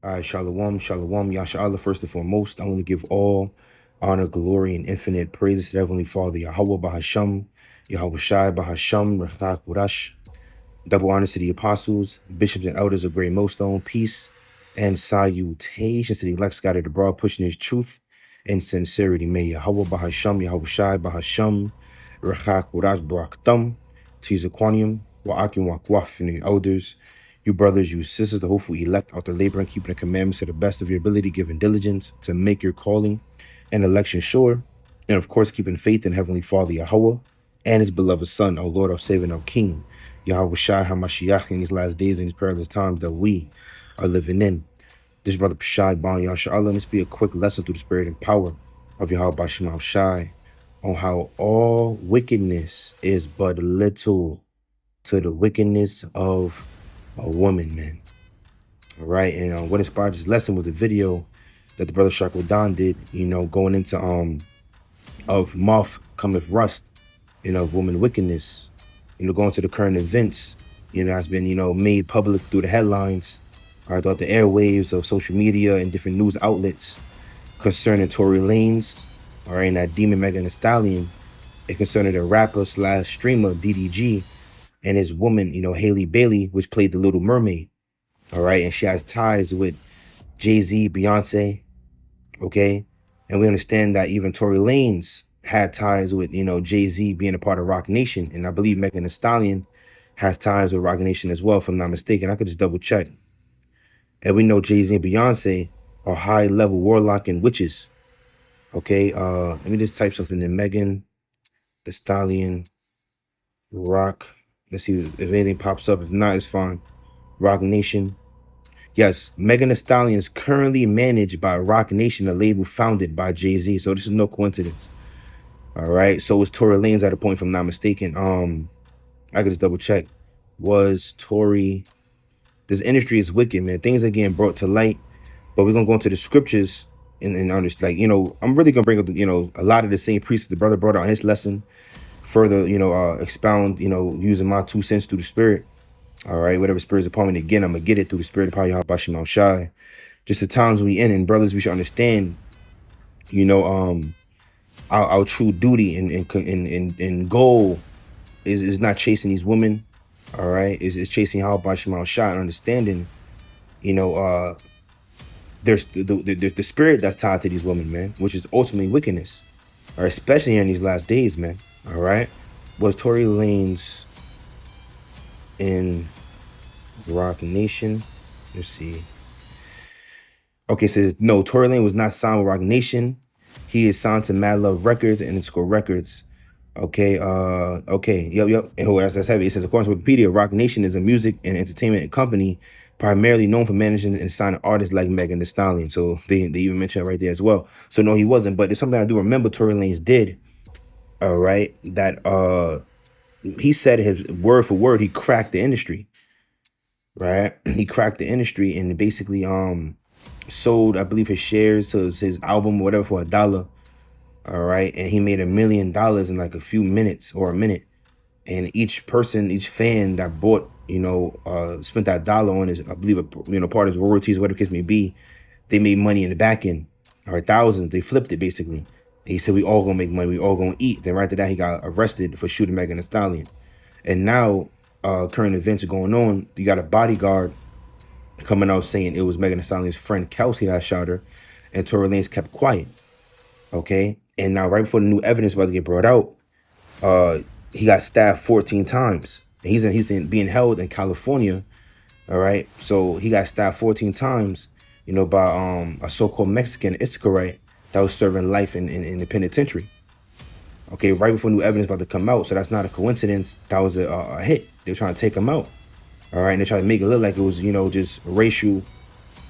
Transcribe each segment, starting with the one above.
All right, shalom, shalom, yasha'Allah. First and foremost, I want to give all honor, glory, and infinite praises to the Heavenly Father, Yahweh Bahasham, Yahweh Shai Bahasham, Rechak Wadash. Double honors to the apostles, bishops, and elders of Great Millstone. Peace and salutations to the elect scattered abroad, pushing his truth and sincerity. May Yahweh Bahasham, Yahweh Shai Bahasham, Rechak Wadash Baraktam, to Zaquanium, Wa'akim Wakwaf, and the elders, you brothers, you sisters, the hopeful elect out there laboring, keeping the commandments to the best of your ability, giving diligence to make your calling and election sure, and of course, keeping faith in Heavenly Father Yahweh and His beloved Son, our Lord, our Savior, and our King, Yahweh Shai HaMashiach, in these last days and these perilous times that we are living in. This brother Pashai Bon Yasha'Allah, and this be a quick lesson through the spirit and power of Yahweh Bashim Shai on how all wickedness is but little to the wickedness of a woman, man. All right, and what inspired this lesson was the video that the brother SHAQADAN did, going into of moth cometh rust, of woman wickedness, going to the current events, has been, made public through the headlines, or throughout the airwaves of social media and different news outlets concerning Tory Lanez, all right, and that demon Megan Thee Stallion, and concerning the rapper slash streamer DDG and his woman, Haley Bailey, which played the Little Mermaid, all right, and she has ties with Jay-Z, Beyonce, okay, and we understand that even Tory Lanez had ties with, Jay-Z being a part of Rock Nation, and I believe Megan Thee Stallion has ties with Rock Nation as well, if I'm not mistaken. I could just double check. And we know Jay-Z and Beyonce are high-level warlock and witches, okay? Let me just type something in. Megan Thee Stallion, Rock. Let's see if anything pops up. If not, it's fine. Rock Nation. Yes, Megan Thee Stallion is currently managed by Rock Nation, a label founded by Jay-Z. So this is no coincidence. All right. So was Tory Lanez at a point, if I'm not mistaken. I could just double check. Was Tory? This industry is wicked, man. Things are getting brought to light, but we're gonna go into the scriptures and understand. Like, I'm really gonna bring up, a lot of the same precepts the brother brought out in his lesson. Further, expound, using my 2 cents through the spirit. All right, whatever spirit is upon me, again, I'm gonna get it through the spirit of power, Yahweh Bashim Shai. Just the times we in, and brothers, we should understand, our true duty and goal is not chasing these women, all right, is chasing Yahweh Bashim Shai and understanding, there's the spirit that's tied to these women, man, which is ultimately wickedness, or especially in these last days, man. All right, was Tory Lanez in Rock Nation? Let's see. Okay, so no, Tory Lanez was not signed with Rock Nation. He is signed to Mad Love Records and Score Records. Okay, okay, yep. And that's heavy. It says, according to Wikipedia, Rock Nation is a music and entertainment company primarily known for managing and signing artists like Megan Thee Stallion. So they even mentioned it right there as well. So no, he wasn't. But there's something I do remember Tory Lanez did. All right, that he said his word for word, he cracked the industry. Right, he cracked the industry and basically sold, I believe, his shares to his album or whatever for $1. All right, and he made $1 million in like a few minutes or a minute. And each person, each fan that bought, spent that dollar on his, I believe, part of his royalties, whatever the case may be, they made money in the back end, or thousands. They flipped it basically. And he said, we all gonna make money, we all gonna eat. Then right after that, he got arrested for shooting Megan Thee Stallion. And now, current events are going on. You got a bodyguard coming out saying it was Megan Thee Stallion's friend Kelsey that shot her, and Tory Lanez kept quiet. Okay, and now right before the new evidence about to get brought out, he got stabbed 14 times. And he's being held in California. All right, so he got stabbed 14 times, by a so-called Mexican Iscarite that was serving life in the penitentiary. Okay, right before new evidence about to come out, so that's not a coincidence. That was a hit. They were trying to take him out. All right, and they tried to make it look like it was, just racial,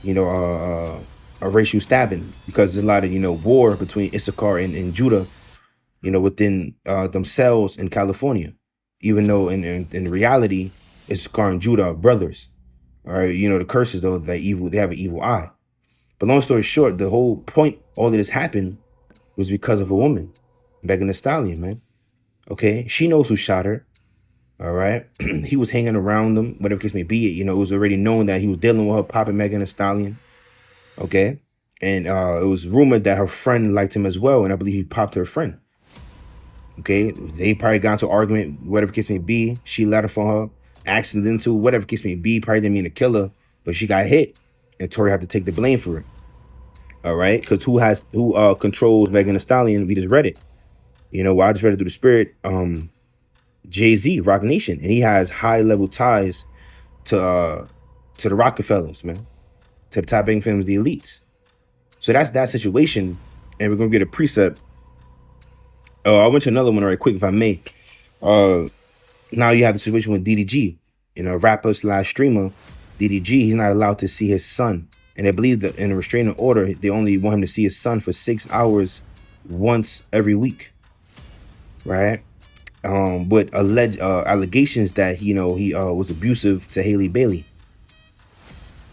a racial stabbing, because there's a lot of, war between Issachar and Judah, within themselves in California, even though in reality, Issachar and Judah are brothers. All right, the curses, though, they have an evil eye. But long story short, the whole point, all of this happened was because of a woman, Megan Thee Stallion, man. Okay, she knows who shot her. All right, he was hanging around them, whatever case may be. It was already known that he was dealing with her, popping Megan Thee Stallion. Okay. And it was rumored that her friend liked him as well, and I believe he popped her friend. Okay, they probably got into an argument, whatever case may be. She let her for her, accidental, whatever case may be. Probably didn't mean to kill her, but she got hit, and Tori had to take the blame for it. All right, because who controls Megan Thee Stallion? We just read it. You know, well, I just read it through the spirit. Jay-Z, Rock Nation, and he has high level ties to the Rockefellers, man, to the top bank families, the elites. So that's that situation, and we're gonna get a precept. I went to another one right quick, if I may. Now you have the situation with DDG, you know, rapper slash streamer. DDG, he's not allowed to see his son, and I believe that in a restraining order, they only want him to see his son for 6 hours once every week, right? With alleged allegations that he was abusive to Haley Bailey.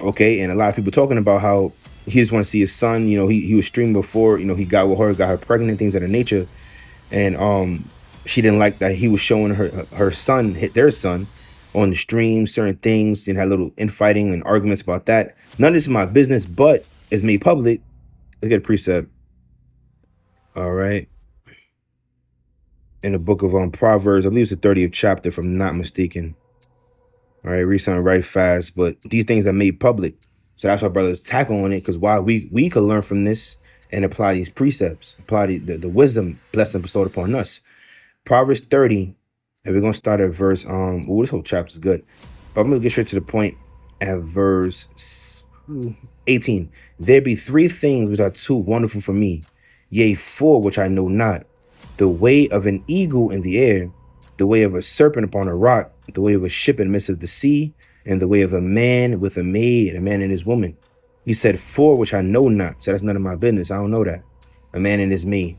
Okay, and a lot of people talking about how he just want to see his son. You know, he was streaming before. You know, he got with her, got her pregnant, things of that nature, and she didn't like that he was showing her son, hit their son, on the stream, certain things, and had little infighting and arguments about that. None of this is my business, but it's made public. Look at a precept. All right. In the book of Proverbs, I believe it's the 30th chapter, if I'm not mistaken. All right, read something right fast, but these things are made public. So that's why brothers tackle on it, because why we could learn from this and apply these precepts, apply the wisdom blessing bestowed upon us. Proverbs 30, and we're gonna start at verse this whole chapter is good, but I'm gonna get straight to the point at verse 18. There be three things which are too wonderful for me, yea, four which I know not. The way of an eagle in the air, the way of a serpent upon a rock, the way of a ship in the midst of the sea, and the way of a man with a maid, a man and his woman. He said, four which I know not. So that's none of my business. I don't know that. A man and his maid,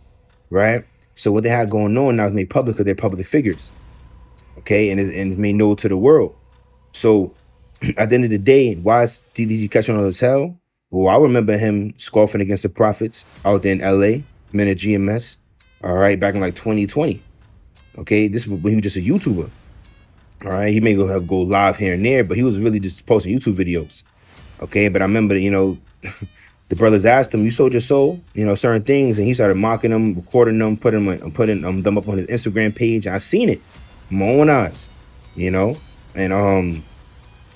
right? So what they have going on now is made public because they're public figures, okay? And it's made known to the world. So at the end of the day, why is DDG catching on as hell? Well, I remember him scoffing against the prophets out there in LA, men at GMS, all right, back in like 2020. Okay, this was when he was just a YouTuber. All right, he may go live here and there, but he was really just posting YouTube videos. Okay, but I remember, you know, the brothers asked him, "You sold your soul?" You know, certain things, and he started mocking them, recording them, putting them up on his Instagram page. I seen it, with my own eyes, you know, and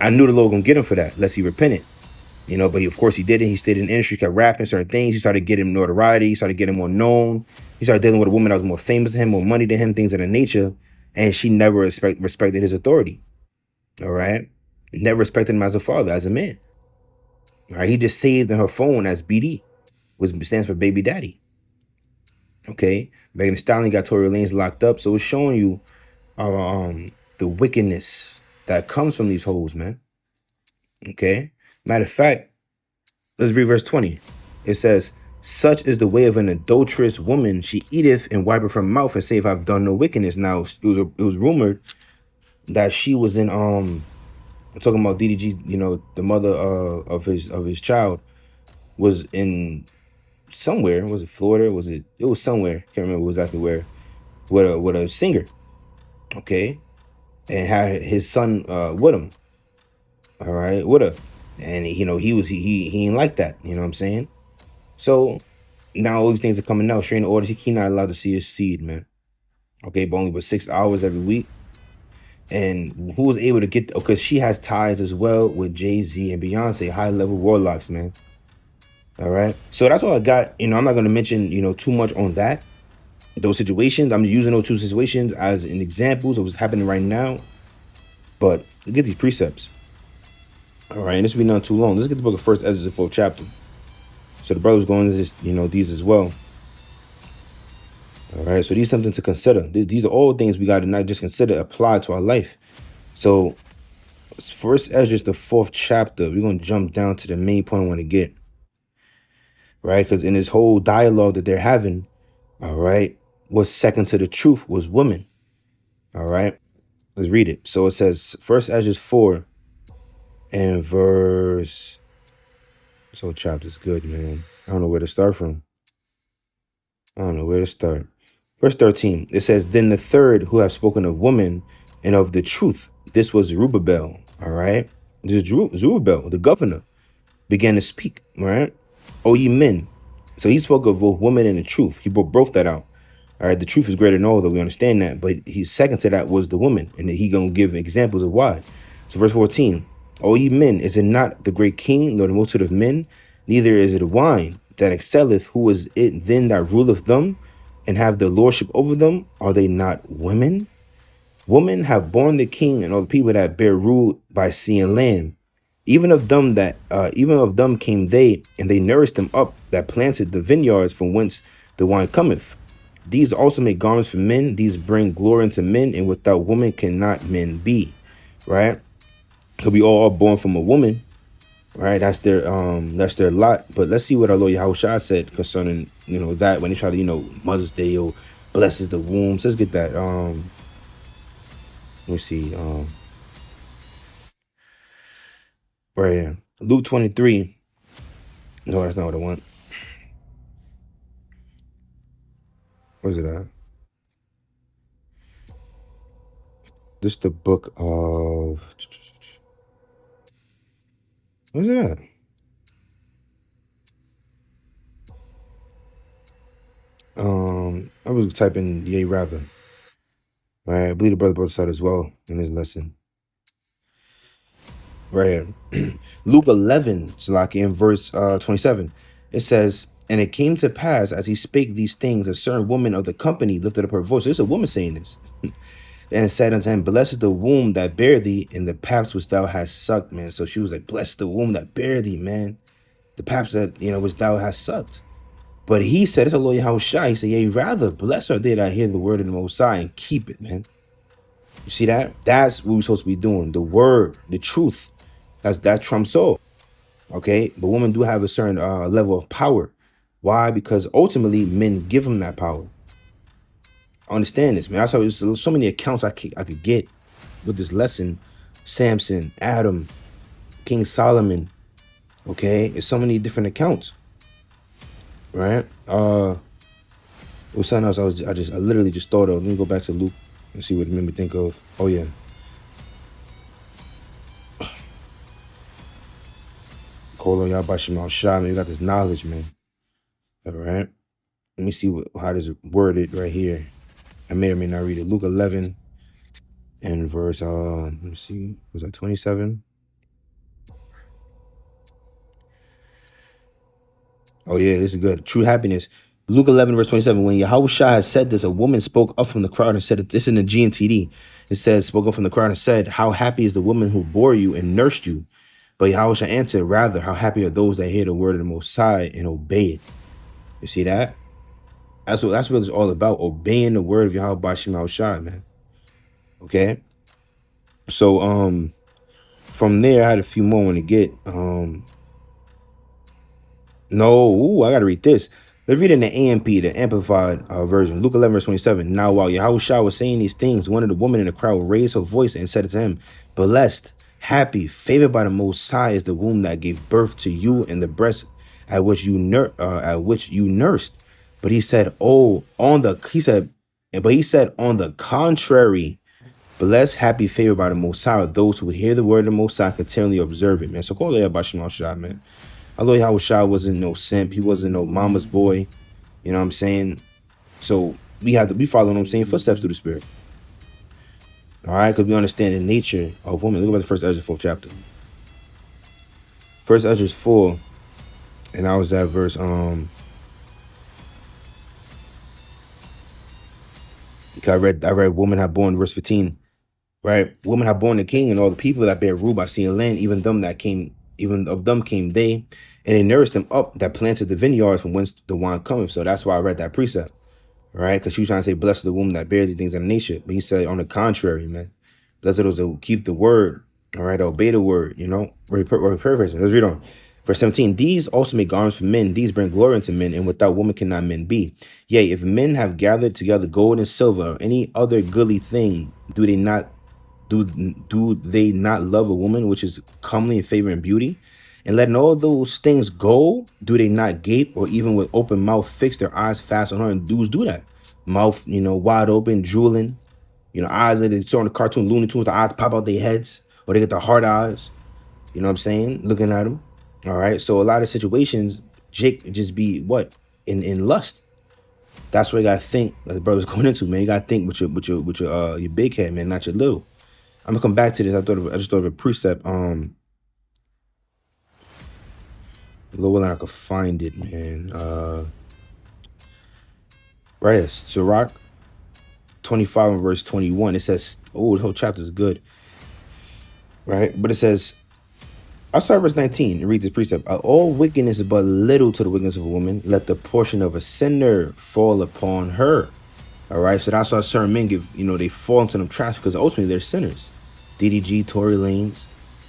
I knew the Lord gonna get him for that, unless he repented. You know, but of course he didn't. He stayed in the industry, kept rapping certain things. He started getting notoriety. He started getting more known. He started dealing with a woman that was more famous than him, more money than him, things of that nature. And she never respected his authority. All right. Never respected him as a father, as a man. All right. He just saved in her phone as BD, which stands for baby daddy. Okay. Megan Thee Stallion got Tory Lanez locked up. So it's showing you the wickedness that comes from these hoes, man. Okay. Matter of fact, let's read verse 20. It says, such is the way of an adulterous woman. She eateth and wipeth her mouth and saith, I've done no wickedness. Now, it was rumored that she was in, I'm talking about DDG, you know, the mother of his child was in somewhere. Was it Florida? It was somewhere. Can't remember exactly where. With a singer. Okay. And had his son with him. All right, with her. And you know, he ain't like that. You know what I'm saying? So now all these things are coming out. Straight orders. He not allowed to see his seed, man. Okay, but only 6 hours every week. And who was able to get? Because she has ties as well with Jay-Z and Beyonce, high level warlocks, man. All right. So that's all I got. You know, I'm not going to mention, you know, too much on that. Those situations. I'm using those two situations as an examples of what's happening right now. But look at these precepts. All right, and this will be not too long. Let's get the book of First Esdras, the 4th chapter. So the brothers going into this, you know, these as well. All right, so these are something to consider. These are all things we got to not just consider, apply to our life. So First Esdras, the 4th chapter, we're going to jump down to the main point I want to get. Right, because in this whole dialogue that they're having, all right, what's second to the truth was women. All right, let's read it. So it says, First Esdras 4 and verse... This whole chapter's good, man. I don't know where to start from. Verse 13, it says, then the third who have spoken of woman and of the truth, this was Zerubbabel, all right? This is Zerubbabel, the governor, began to speak, all right? O ye men. So he spoke of a woman and the truth. He brought both that out. All right, the truth is greater than all, though we understand that. But he second to that was the woman, and he gonna give examples of why. So verse 14, O ye men, is it not the great king, nor the multitude of men? Neither is it wine that excelleth, who is it then that ruleth them, and have the lordship over them? Are they not women? Women have borne the king and all the people that bear rule by sea and land. Even of them came they, and they nourished them up that planted the vineyards from whence the wine cometh. These also make garments for men. These bring glory unto men, and without woman cannot men be. Right? So we all are born from a woman. Right? That's their lot. But let's see what our Lord Yahushua said concerning that when they try to Mother's Day blesses the wombs. Let's get that. Let me see. Right here. Luke 23. No, that's not what I want. Where's it at? This is the book of. Where's it at? I was typing yea rather. Right, I believe the brother brought this out as well in his lesson. Right here. Luke 11, Salaki, in verse 27. It says, and it came to pass as he spake these things, a certain woman of the company lifted up her voice. There's a woman saying this. And said unto him, blessed is the womb that bare thee, and the paps which thou hast sucked, man. So she was like, blessed the womb that bare thee, man. The paps that, which thou hast sucked. But he said, it's a Lord Yahushua. He said, yea, rather blessed are they that hear the word of the Most High and keep it, man. You see that? That's what we're supposed to be doing. The word, the truth. That trumps all. Okay? But women do have a certain level of power. Why? Because ultimately men give them that power. Understand this, man. I saw there's so many accounts I could get with this lesson. Samson, Adam, King Solomon. Okay? It's so many different accounts. Right? What's something else I literally just thought of. Let me go back to Luke and see what it made me think of. Oh yeah. Kolo Yabashim Al Shah, man. You got this knowledge, man. Alright. Let me see how this is worded right here. I may or may not read it. Luke 11 and verse let me see. Was that 27? Oh yeah, this is good. True happiness. Luke 11 verse 27. When Yahushua has said this, a woman spoke up from the crowd and said, this in the GNTD. It says, spoke up from the crowd and said, how happy is the woman who bore you and nursed you? But Yahushua answered, rather, how happy are those that hear the word of the Most High and obey it. You see that? That's what it's all about, obeying the word of Yahweh Bashim Al-Shai, man. Okay? So from there I had a few more I want to get. I gotta read this. Let's read in the AMP, the amplified version. Luke 11 verse 27. Now while Yahushua was saying these things, one of the women in the crowd raised her voice and said to him, blessed, happy, favored by the Most High is the womb that gave birth to you, and the breast at which you nursed. But he said, on the contrary, blessed, happy, favored by the Most High are those who hear the word of the Most High, continually observe it, man. So call it Bashim Al-Shah, man. Although Yahushua wasn't no simp, he wasn't no mama's boy. You know what I'm saying? So we have to be following what I'm saying, footsteps through the spirit. All right, because we understand the nature of women. Look at the first Esdras 4th chapter. First Esdras 4, and I was at verse I read woman have born, verse 15. Right? Women have born the king, and all the people that bear rule by sea and land, even of them came they, and they nourished them up that planted the vineyards from whence the wine cometh. So that's why I read that precept. Right? Because she was trying to say, blessed the woman that bears these things in nature. But he said, on the contrary, man. Blessed those who keep the word. All right, obey the word, We're paraphrasing. Let's read on. Verse 17, these also make garments for men. These bring glory unto men, and without woman cannot men be. Yea, if men have gathered together gold and silver, or any other goodly thing, do they not love a woman which is comely in favor and beauty? And letting all those things go, do they not gape, or even with open mouth fix their eyes fast on her? And dudes do that. Mouth, wide open, drooling. Eyes that they saw in the cartoon Looney Tunes, the eyes pop out their heads, or they get the hard eyes. You know what I'm saying? Looking at them. All right. So a lot of situations, Jake just be what? In lust. That's what you gotta think that the brother's going into, man. You gotta think with your big head, man, not your little. I'm gonna come back to this. I just thought of a precept. Lord willing, I could find it, man. Right here, Sirach 25 and verse 21. It says, oh, the whole chapter is good, right? But it says, I'll start verse 19 and read this precept. All wickedness is but little to the wickedness of a woman. Let the portion of a sinner fall upon her. All right, so that's why certain men give, they fall into them traps because ultimately they're sinners. DDG, Tory Lanez,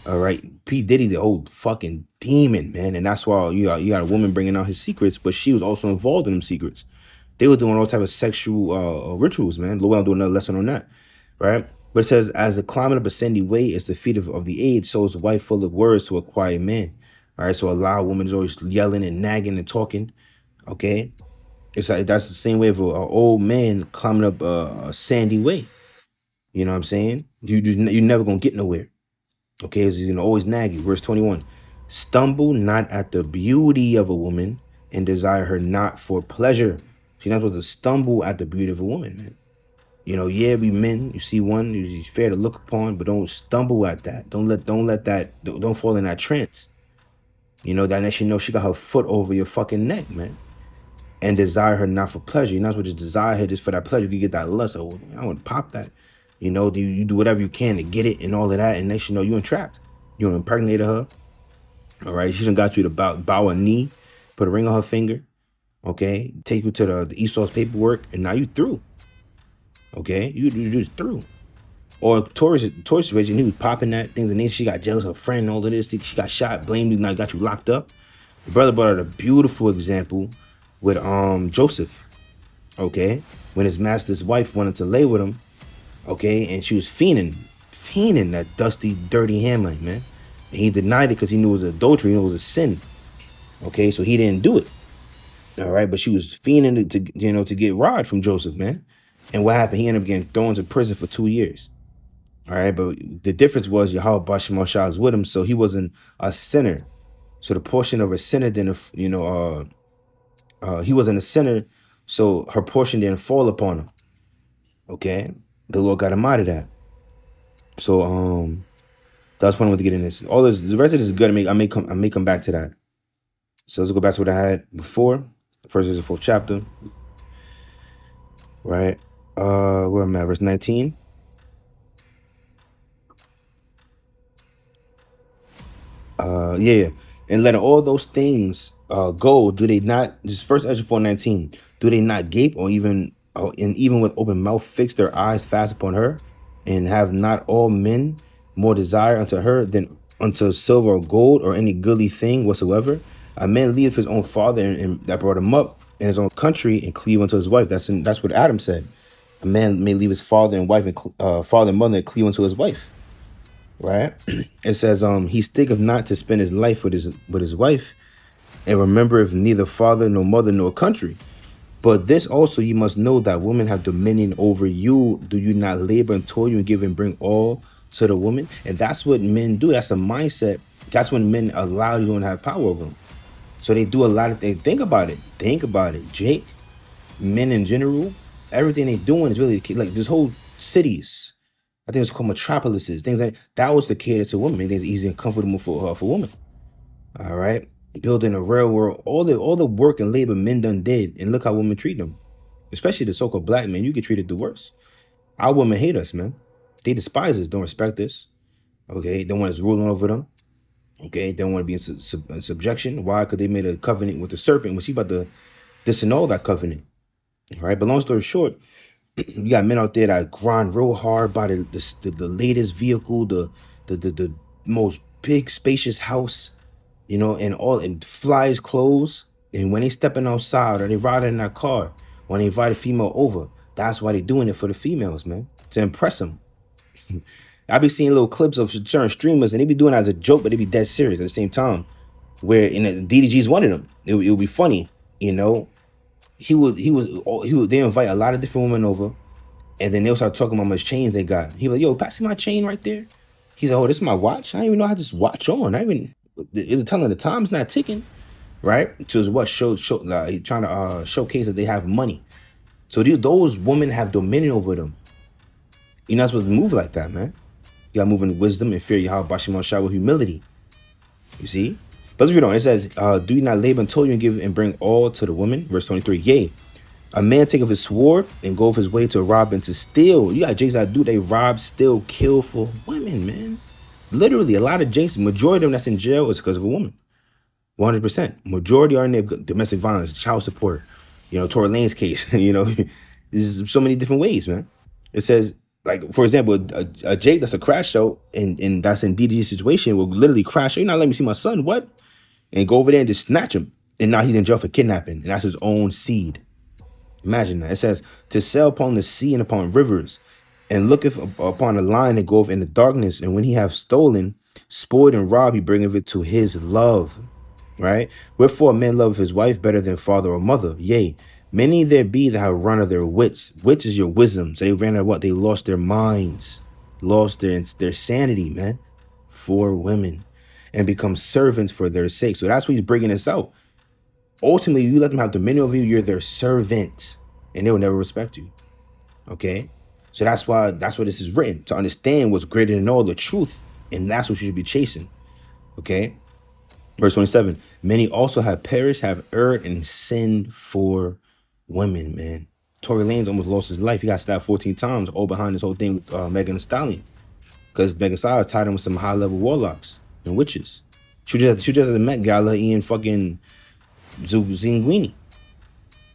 all right, P. Diddy, the old fucking demon, man. And that's why you got a woman bringing out his secrets, but she was also involved in them secrets. They were doing all type of sexual rituals, man. Lord, I'll do another lesson on that, right? But it says, as the climbing up a sandy way is the feet of the age, so is a wife full of words to a quiet man. All right, so a loud woman is always yelling and nagging and talking, okay? It's like that's the same way of an old man climbing up a sandy way. You know what I'm saying? You're never going to get nowhere, okay? It's going to always nag you. Verse 21, stumble not at the beauty of a woman and desire her not for pleasure. So you're not supposed to stumble at the beauty of a woman, man. Yeah, we men, you see one, it's fair to look upon, but don't stumble at that. Don't fall in that trance. That next she got her foot over your fucking neck, man. And desire her not for pleasure. You're not supposed to desire her just for that pleasure. You get that lust. Oh, I want to pop that. You do whatever you can to get it and all of that, and next you entrapped. You impregnated her. All right, she done got you to bow a knee, put a ring on her finger. Okay, take you to the Esau's paperwork, and now you through. Okay, you just through. Or Tory's situation, he was popping that things, and then she got jealous of her friend and all of this. She got shot, blamed you, now got you locked up. The brother brought out a beautiful example with Joseph. Okay, when his master's wife wanted to lay with him, okay, and she was fiending that dusty, dirty Hamlet, man. And he denied it because he knew it was adultery, he knew it was a sin. Okay, so he didn't do it. All right, but she was fiending to get Rod from Joseph, man. And what happened? He ended up getting thrown into prison for 2 years. All right, but the difference was Yahweh Bashim was with him, so he wasn't a sinner. So the portion of a sinner didn't, he wasn't a sinner, so her portion didn't fall upon him. Okay, the Lord got him out of that. So that's what I want to get in this. All this, the rest of this is good. I may come back to that. So let's go back to what I had before. First is the 4th chapter, right? Where am I at? Verse 19. Yeah. And letting all those things go, do they not, just first Esdras 4:19, do they not gape or even with open mouth fix their eyes fast upon her? And have not all men more desire unto her than unto silver or gold or any goodly thing whatsoever? A man leaveth his own father and that brought him up in his own country and cleave unto his wife. That's what Adam said. A man may leave his father and wife and father and mother and cleave unto his wife. Right? It says, he sticketh not to spend his life with his wife, and remembereth neither father nor mother nor country. But this also you must know, that women have dominion over you. Do you not labor and toil you and give and bring all to the woman? And that's what men do. That's a mindset. That's when men allow you to have power over them. So they do a lot of things. Think about it. Jake, men in general, everything they doing is really like this whole cities. I think it's called metropolises. Things like that was to cater to women. Make things easy and comfortable for women. All right, building a real world. All the work and labor men done did, and look how women treat them. Especially the so-called black men. You get treated the worst. Our women hate us, man. They despise us. Don't respect us. Okay, don't want us ruling over them. Okay, don't want to be in subjection. Why? Because they made a covenant with the serpent. Was he about to disannul that covenant? All right, but long story short, you got men out there that grind real hard by the latest vehicle, the most big spacious house, and flies clothes. And when they stepping outside or they riding in that car, when they invite a female over, that's why they doing it for the females, man, to impress them. I be seeing little clips of certain streamers, and they be doing it as a joke, but they be dead serious at the same time. Where DDG's one of them. It would be funny, They invite a lot of different women over, and then they'll start talking about how much chains they got. He was like, yo, pass me my chain right there. He's like, oh, this is my watch? I didn't even know I had this watch on. Is it telling the time's not ticking? right? To what show trying to showcase that they have money. So those women have dominion over them. You're not supposed to move like that, man. You gotta move in wisdom and fear Yahweh Bashim Shah with humility. You see? But let's read on. It says, do you not labor until you give and bring all to the woman? Verse 23. Yea, a man take of his sword and go of his way to rob and to steal. You got jakes that do, they rob, steal, kill for women, man. Literally, a lot of jakes, majority of them that's in jail is because of a woman. 100%. Majority are in there domestic violence, child support. Tory Lane's case. There's so many different ways, man. It says, like, for example, a Jake that's a crash show and that's in DDG's situation will literally crash. You're not letting me see my son, what? And go over there and just snatch him. And now he's in jail for kidnapping. And that's his own seed. Imagine that. It says, to sail upon the sea and upon rivers, and looketh upon a line that goeth in the darkness. And when he hath stolen, spoiled, and robbed, he bringeth it to his love. Right? Wherefore men love his wife better than father or mother. Yea, many there be that have run of their wits. Wits is your wisdom. So they ran out of what? They lost their minds, lost their sanity, man, for women, and become servants for their sake. So that's what he's bringing us out. Ultimately, you let them have dominion over you, you're their servant, and they will never respect you. Okay? So that's why this is written, to understand what's greater than all, the truth, and that's what you should be chasing. Okay? Verse 27, many also have perished, have erred, and sinned for women, man. Tory Lanez almost lost his life. He got stabbed 14 times, all behind this whole thing with Megan Thee Stallion. Because Megan Thee Stallion tied him with some high-level warlocks and witches. She just at the Met Gala eating fucking Zucchini.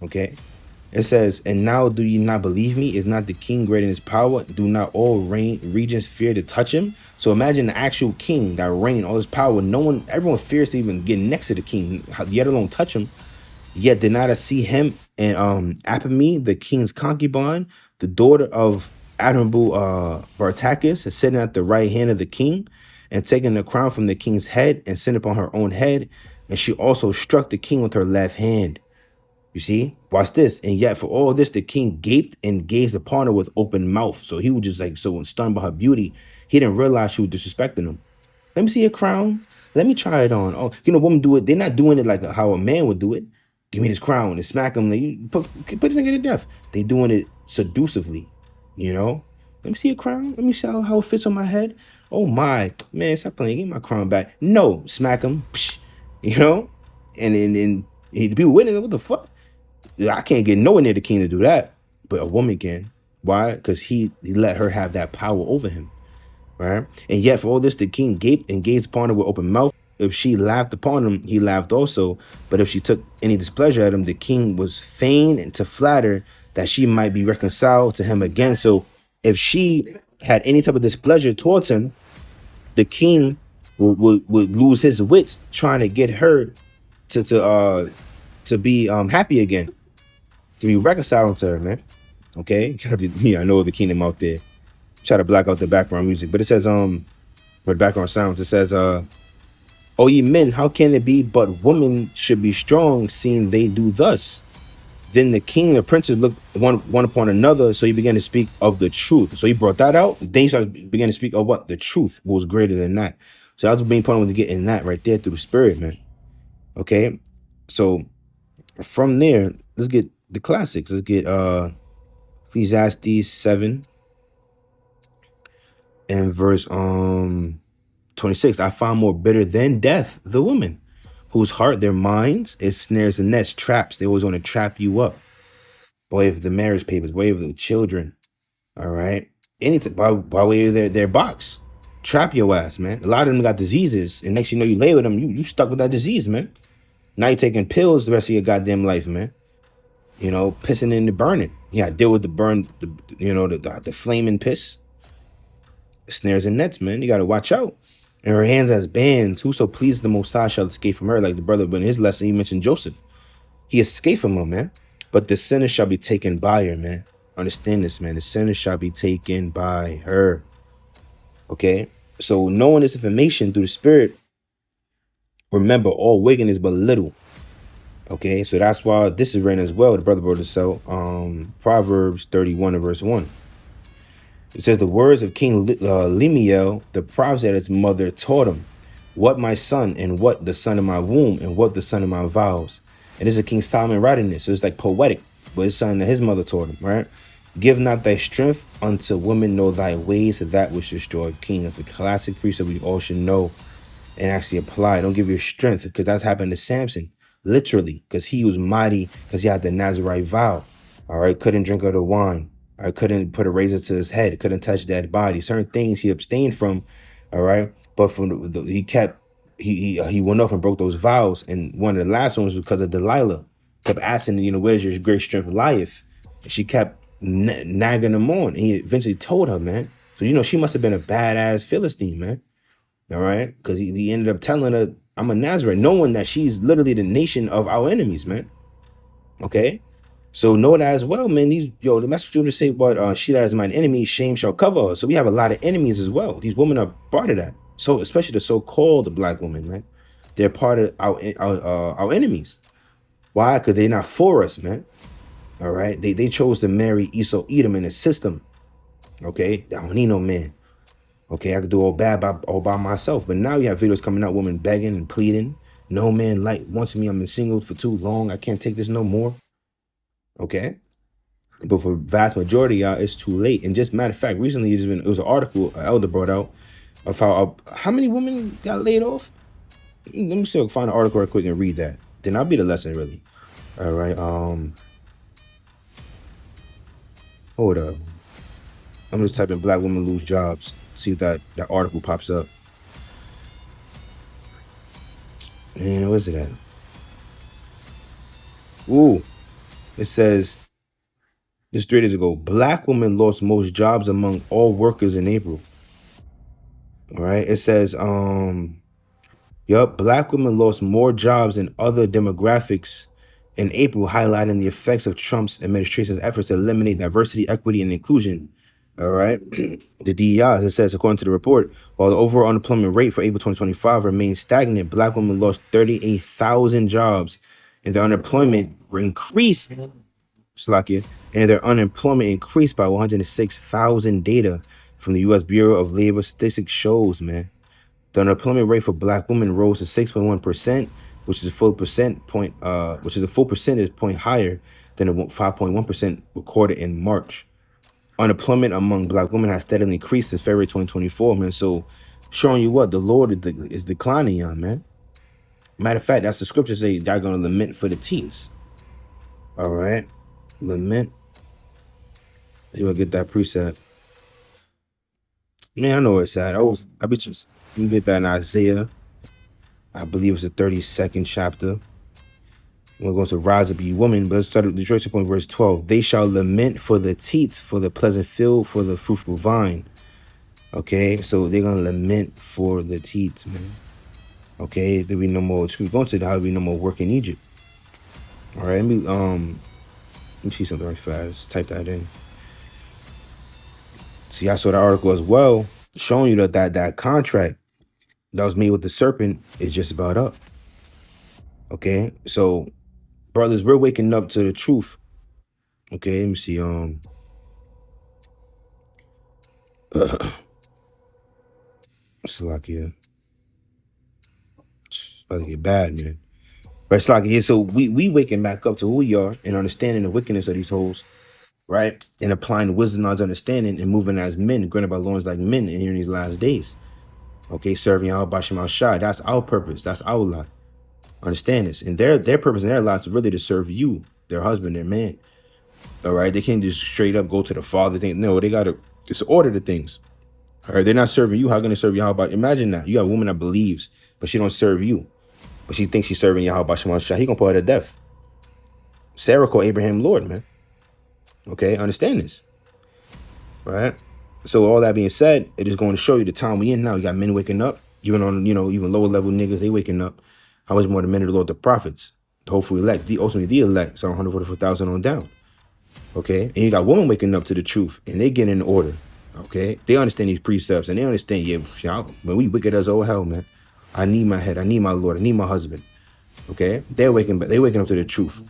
Okay? It says, and now do ye not believe me? Is not the king great in his power? Do not all regions fear to touch him? So imagine the actual king that reigned, all his power. Everyone fears to even get next to the king, yet alone touch him. Yet did not I see him and Apame, the king's concubine, the daughter of admirable Bartacus, sitting at the right hand of the king, and taking the crown from the king's head and sent upon her own head. And she also struck the king with her left hand. You see, watch this. And yet for all this, the king gaped and gazed upon her with open mouth. So he was just like so stunned by her beauty. He didn't realize she was disrespecting him. Let me see a crown. Let me try it on. Oh, women do it. They're not doing it like how a man would do it. Give me this crown and smack him. Like, you put this nigga to death. They doing it seductively. Let me see a crown. Let me see how it fits on my head. Oh my, man, stop playing. Give me my crown back. No, smack him. Psh, and the people witness, what the fuck? I can't get nowhere near the king to do that, but a woman can. Why? Because he let her have that power over him, right? And yet for all this, the king gaped and gazed upon her with open mouth. If she laughed upon him, he laughed also. But if she took any displeasure at him, the king was fain and to flatter that she might be reconciled to him again. So if she had any type of displeasure towards him, the king would lose his wits trying to get her to be happy again, to be reconciled to her, man. Okay? Yeah, I know the kingdom out there. Try to black out the background music. But it says, or the background sounds, it says, O ye men, how can it be but women should be strong, seeing they do thus? Then the king and the princes looked one upon another, so he began to speak of the truth. So he brought that out. Then he began to speak of what? The truth was greater than that. So that's the main point I want to get in that right there through the spirit, man. Okay? So from there, let's get the classics. Let's get Ecclesiastes 7 and verse 26. I find more bitter than death the woman, whose heart, their minds, is snares and nets, traps. They always want to trap you up. Way of the marriage papers, way of the children. All right. Anything by way of their box. Trap your ass, man. A lot of them got diseases, and next you know you lay with them, you stuck with that disease, man. Now you're taking pills the rest of your goddamn life, man. Pissing in the burning. Yeah, deal with the burn, the flaming piss. Snares and nets, man. You got to watch out. And her hands as bands. Whoso pleases the Most High shall escape from her. Like the brother, but in his lesson, he mentioned Joseph. He escaped from her, man. But the sinner shall be taken by her, man. Understand this, man. The sinner shall be taken by her. Okay? So knowing this information through the spirit, remember, all wickedness but little. Okay? So that's why this is written as well. The brother brought this out. Proverbs 31 and verse 1. It says, the words of King Lemuel, the prophets that his mother taught him. What my son, and what the son of my womb, and what the son of my vows. And this is King Solomon writing this. So it's like poetic, but it's something that his mother taught him, right? Give not thy strength unto women, know thy ways, to that which destroy king. That's a classic precept we all should know and actually apply. Don't give your strength, because that's happened to Samson, literally, because he was mighty, because he had the Nazarite vow. All right, couldn't drink of the wine. I couldn't put a razor to his head. Couldn't touch that body. Certain things he abstained from. All right, but from he kept he went off and broke those vows. And one of the last ones was because of Delilah. Kept asking, where's your great strength lieth? And she kept nagging him on. And he eventually told her, man. So she must have been a badass Philistine, man. All right, because he ended up telling her, I'm a Nazarite, knowing that she's literally the nation of our enemies, man. Okay, so know that as well, man. The message to say, but she that is mine enemy, shame shall cover her. So we have a lot of enemies as well. These women are part of that. So especially the so-called black women, man, they're part of our enemies. Why? Because they're not for us, man. All right, they chose to marry Esau, Edom in the system. Okay, I don't need no man. Okay, I could do all by myself. But now you have videos coming out, women begging and pleading. No man wants me. I've been single for too long. I can't take this no more. Okay, but for vast majority, y'all, it's too late. And just matter of fact, recently it was an article an elder brought out of how many women got laid off. Let me see if I can find an article right quick and read that. Then I'll be the lesson really. All right. Hold up. I'm just typing black women lose jobs. See if that article pops up. Man, where's it at? Ooh, it says this 3 days ago, black women lost most jobs among all workers in April. All right, it says, black women lost more jobs than other demographics in April, highlighting the effects of Trump's administration's efforts to eliminate diversity, equity, and inclusion. All right, the DEI, as it says, according to the report, while the overall unemployment rate for April 2025 remained stagnant, black women lost 38,000 jobs, and their unemployment increased. And their unemployment increased by 106,000. Data from the U.S. Bureau of Labor Statistics shows, man. The unemployment rate for black women rose to 6.1%, which is a full percentage point higher than the 5.1% recorded in March. Unemployment among black women has steadily increased since February 2024, man. So showing you what the Lord is declining on, man. Matter of fact, that's the scripture say they're gonna lament for the teens. All right, lament. You gonna get that precept, man? I know where it's at. I be just you get that in Isaiah. I believe it's the 32nd chapter. We're going to rise up, ye woman, but let's start at the choice point, verse 12. They shall lament for the teats, for the pleasant field, for the fruitful vine. Okay, so they're gonna lament for the teats, man. Okay, there'll be no more. We're going to there'll be no more work in Egypt. All right, let me see something right fast. Type that in. See, I saw the article as well, showing you that contract that was made with the serpent is just about up. Okay, so brothers, we're waking up to the truth. Okay, let me see. SHAQADAN. It's about to get bad, man. Right, SHAQADAN. So we waking back up to who we are and understanding the wickedness of these hoes, right? And applying wisdom, knowledge, understanding, and moving as men, granted by loins like men in here in these last days. Okay, serving Yahweh Shem Shai. That's our purpose. That's our lot. Understand this. And their purpose in their lives is really to serve you, their husband, their man. All right, they can't just straight up go to the father thing. No, they gotta just order the things. All right, they're not serving you. How can they serve Yahweh? Imagine that. You got a woman that believes, but she don't serve you. But she thinks she's serving Yahweh Shem Shai. He gonna put her to death. Sarah called Abraham Lord, man. Okay, understand this. Right? So all that being said, it is going to show you the time we in now. You got men waking up, even on, even lower level niggas, they waking up. How much more the men of the Lord, the prophets, the hopeful elect, ultimately the elect, so 144,000 on down. Okay? And you got women waking up to the truth, and they get in order. Okay? They understand these precepts, and they understand, when we wicked as all hell, man. I need my head, I need my Lord, I need my husband. Okay? They're waking up to the truth.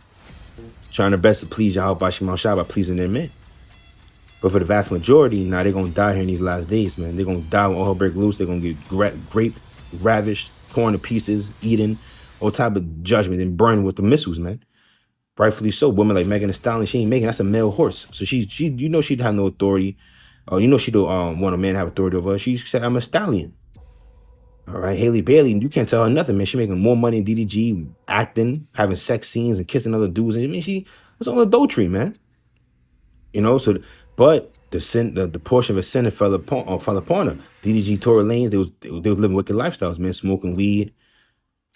Trying their best to please Yahweh Shem Shai by pleasing their men. But for the vast majority, now they're going to die here in these last days, man. They're going to die when all hell break loose. They're going to get raped, ravished, torn to pieces, eaten, all type of judgment, and burned with the missiles, man. Rightfully so. Women like Megan Thee Stallion, she ain't Megan. That's a male horse. So she, you know, she'd have no authority. You know, she don't want a man to have authority over her. She said, "I'm a stallion." All right, Haley Bailey, you can't tell her nothing, man. She making more money in DDG, acting, having sex scenes, and kissing other dudes. I mean, it's all adultery, man. You know, so but the sin, the portion of a sin fell upon her. DDG Tory Lanez, they was living wicked lifestyles, man, smoking weed.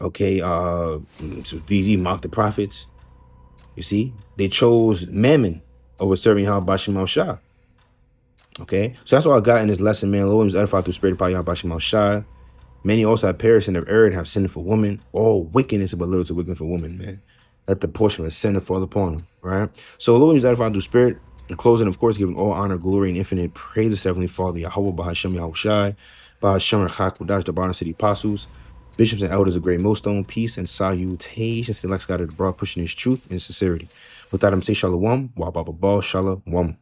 Okay, so DDG mocked the prophets. You see, they chose mammon over serving Yahweh Shema Shah. Okay, so that's what I got in this lesson, man. Lord was edified through spirit by Yahweh Shema Shah. Many also have perished and have erred and have sinned for women. All wickedness, but little to wickedness for women, man. Let the portion of a sinner fall upon them, right? So Lord is edified through spirit. In closing, of course, giving all honor, glory, and infinite praise to Heavenly Father, Yahweh, Bahashem, Yahweh Shai, Bahashem, Chakadash, the Barna City Apostles, bishops and elders of Great Millstone, peace and salutations to the Lex God of the broad, pushing his truth and sincerity. With that, I'm saying Shalom, Wa Baba Ba, Shalom.